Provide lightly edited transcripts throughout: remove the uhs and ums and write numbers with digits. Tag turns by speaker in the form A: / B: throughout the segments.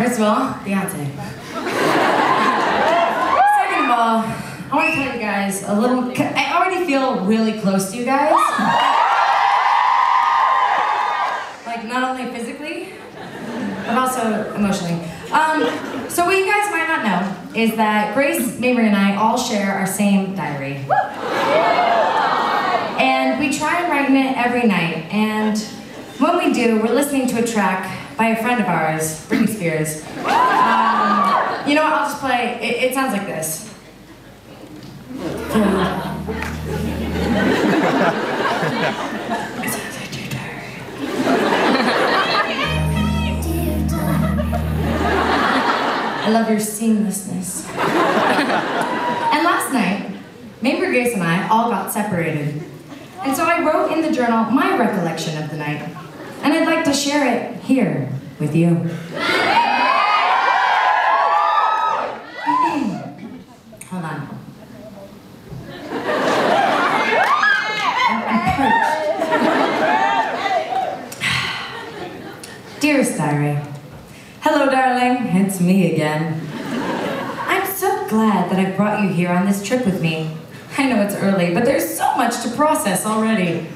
A: First of all, Beyonce. Second of all, I want to tell you guys a little, I already feel really close to you guys. Like, not only physically, but also emotionally. So what you guys might not know is that Grace, Mabry, and I all share our same diary. And we try and write in it every night, and when we do, we're listening to a track by a friend of ours, Britney Spears. You know what, I'll just play, it sounds like this. I love your seamlessness. And last night, Mabry, Grace, and I all got separated. And so I wrote in the journal my recollection of the night. And I'd like to share it here with you. Hold on. I'm perched. Dearest diary. Hello, darling. It's me again. I'm so glad that I've brought you here on this trip with me. I know it's early, but there's so much to process already.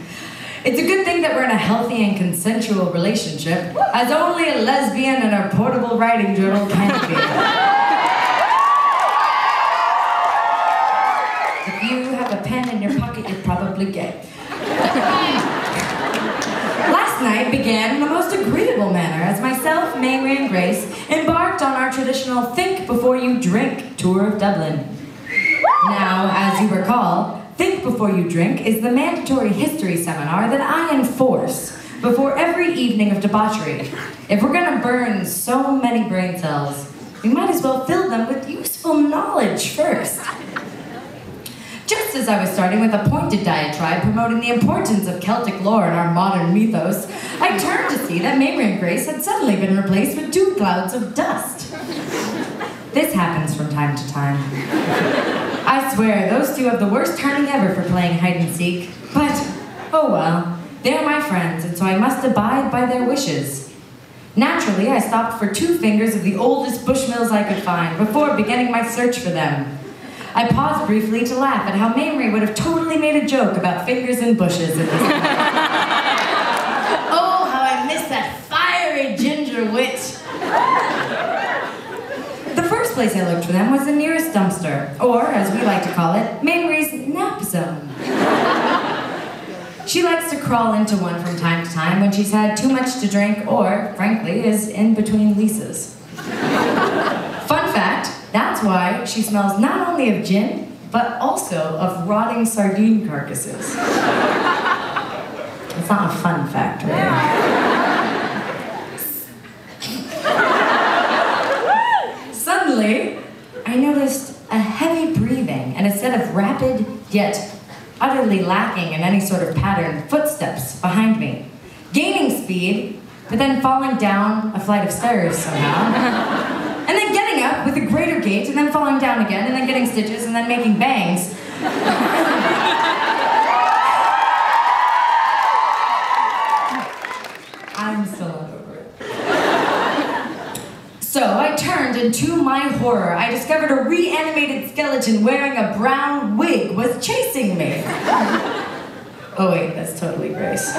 A: It's a good thing that we're in a healthy and consensual relationship, as only a lesbian in her portable writing journal can be. If you have a pen in your pocket, you're probably gay. Last night began in the most agreeable manner as myself, Mabry, and Grace embarked on our traditional Think Before You Drink tour of Dublin. Now, as you recall, Think Before You Drink is the mandatory history seminar that I enforce before every evening of debauchery. If we're gonna burn so many brain cells, we might as well fill them with useful knowledge first. Just as I was starting with a pointed diatribe promoting the importance of Celtic lore in our modern mythos, I turned to see that Mabry and Grace had suddenly been replaced with 2 clouds of dust. This happens from time to time. I swear, those 2 have the worst timing ever for playing hide and seek. But, oh well, they're my friends, and so I must abide by their wishes. Naturally, I stopped for 2 fingers of the oldest bushmills I could find before beginning my search for them. I paused briefly to laugh at how Mabry would have totally made a joke about fingers and bushes at this point. Oh, how I miss that fiery ginger wit. The first place I looked for them was the nearest dumpster, or, as we like to call it, Mabry's nap zone. She likes to crawl into one from time to time when she's had too much to drink or, frankly, is in between leases. Fun fact, that's why she smells not only of gin, but also of rotting sardine carcasses. It's not a fun fact, really. Suddenly, I noticed a heavy breathing and a set of rapid, yet utterly lacking in any sort of pattern, footsteps behind me. Gaining speed, but then falling down a flight of stairs somehow. And then getting up with a greater gait, and then falling down again, and then getting stitches, and then making bangs. I'm still not over it. So I turned, and to my horror, I discovered a reanimated skeleton wearing a brown wig was chasing me. Oh wait, that's totally Grace.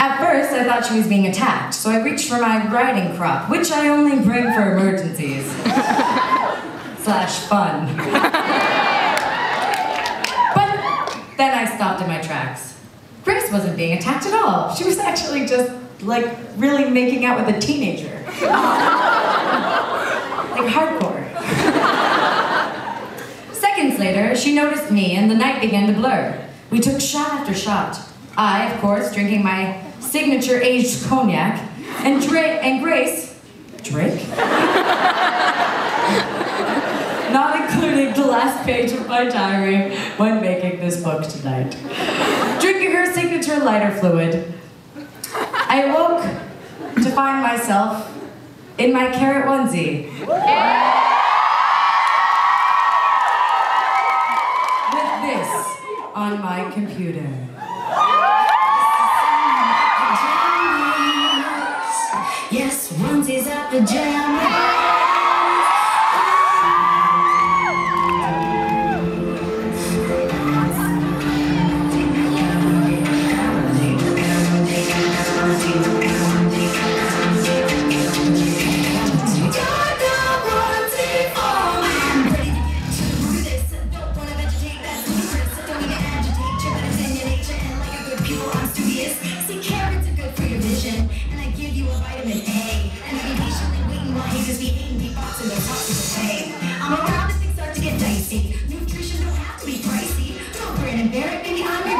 A: At first, I thought she was being attacked, so I reached for my riding crop, which I only bring for emergencies. /fun. But then I stopped in my tracks. Grace wasn't being attacked at all. She was actually just, like, really making out with a teenager. Like, hardcore. Seconds later, she noticed me, and the night began to blur. We took shot after shot. I, of course, drinking my signature aged cognac, and Grace, Drake? Not including the last page of my diary when making this book tonight. Drinking her signature lighter fluid, I awoke to find myself in my carrot onesie. With this on my computer. Yeah. the jam.
B: I'm around if things start to get dicey. Nutrition don't have to be pricey. Don't grin and bear it, baby, I'm your